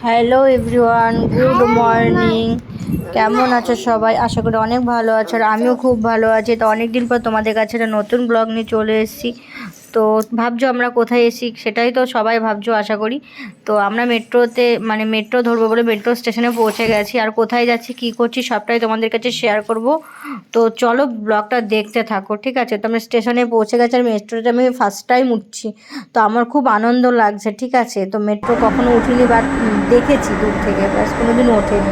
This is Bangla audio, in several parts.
Hello everyone, good morning. কেমন আছো সবাই? আশা করি অনেক ভালো আছো, আর আমিও খুব ভালো আছি। তো অনেক দিন পর তোমাদের কাছে একটা নতুন ব্লগ নিয়ে চলে এসেছি। তো ভাবছো আমরা কোথায় এসেছি, সেটাই তো সবাই ভাবছো আশা করি। তো আমরা মেট্রোতে মেট্রো ধরবো বলে মেট্রো স্টেশনে পৌঁছে গেছি, আর কোথায় যাচ্ছি কী করছি সবটাই তোমাদের কাছে শেয়ার করব। তো চলো ব্লগটা দেখতে থাকো, ঠিক আছে? তো আমরা স্টেশনে পৌঁছে গেছি, আর মেট্রোতে আমি ফার্স্ট টাইম উঠছি। তো আমার খুব আনন্দ লাগছে, ঠিক আছে? তো মেট্রো কখনো উঠিনি, বাট দেখেছি দূর থেকে, ব্যাস কোনোদিন ওঠেনি,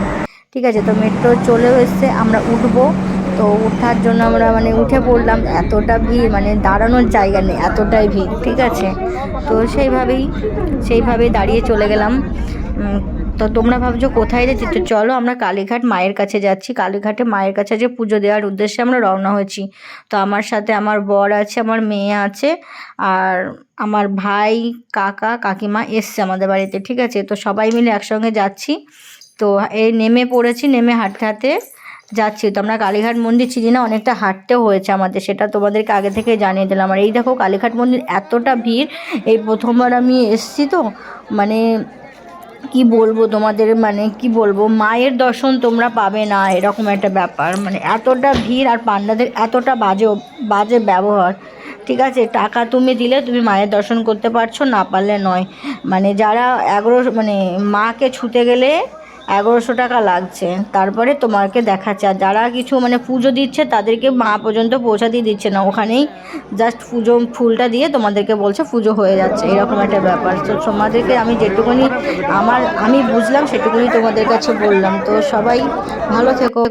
ঠিক আছে? তো মেট্রো চলেও এসছে, আমরা উঠবো। তো ওঠার জন্য আমরা উঠে পড়লাম। এতটা ভিড়, দাঁড়ানোর জায়গা নেই, এতটাই ভিড়, ঠিক আছে? তো সেইভাবেই দাঁড়িয়ে চলে গেলাম। তো তোমরা ভাবছো কোথায় যাচ্ছি, তো চলো আমরা কালীঘাট মায়ের কাছে যাচ্ছি। কালীঘাটে মায়ের কাছে যে পুজো দেওয়ার উদ্দেশ্যে আমরা রওনা হয়েছি। তো আমার সাথে আমার বর আছে, আমার মেয়ে আছে, আর আমার ভাই, কাকা কাকিমা এসছে আমাদের বাড়িতে, ঠিক আছে? তো সবাই মিলে একসঙ্গে যাচ্ছি। তো এই নেমে পড়েছি, নেমে হাঁটতে হাঁটতে যাচ্ছি। তো আমরা কালীঘাট মন্দির চিনি না, অনেকটা হাঁটতেও হয়েছে আমাদের, সেটা তোমাদেরকে আগে থেকে জানিয়ে দিলাম। আর এই দেখো কালীঘাট মন্দির এতটা ভিড়, এই প্রথমবার আমি এসছি। তো মানে কি বলবো তোমাদের, কি বলবো, মায়ের দর্শন তোমরা পাবে না, এরকম একটা ব্যাপার। এতটা ভিড়, আর পান্ডাদের এতটা বাজে বাজে ব্যবহার, ঠিক আছে? টাকা তুমি দিলে তুমি মায়ের দর্শন করতে পারছো, না পারলে নয়। যারা মাকে ছুতে গেলে 1100 টাকা লাগছে, তারপরে তোমাকে দেখাচ্ছে। আর যারা কিছু পুজো দিচ্ছে তাদেরকে মা পর্যন্ত পৌঁছাতেই দিচ্ছে না, ওখানেই জাস্ট পুজো ফুলটা দিয়ে তোমাদেরকে বলছে পুজো হয়ে যাচ্ছে, এরকম একটা ব্যাপার। তো তোমাদেরকে আমি যেটুকুনি আমি বুঝলাম সেটুকুনি তোমাদের কাছে বললাম। তো সবাই ভালো থেকো।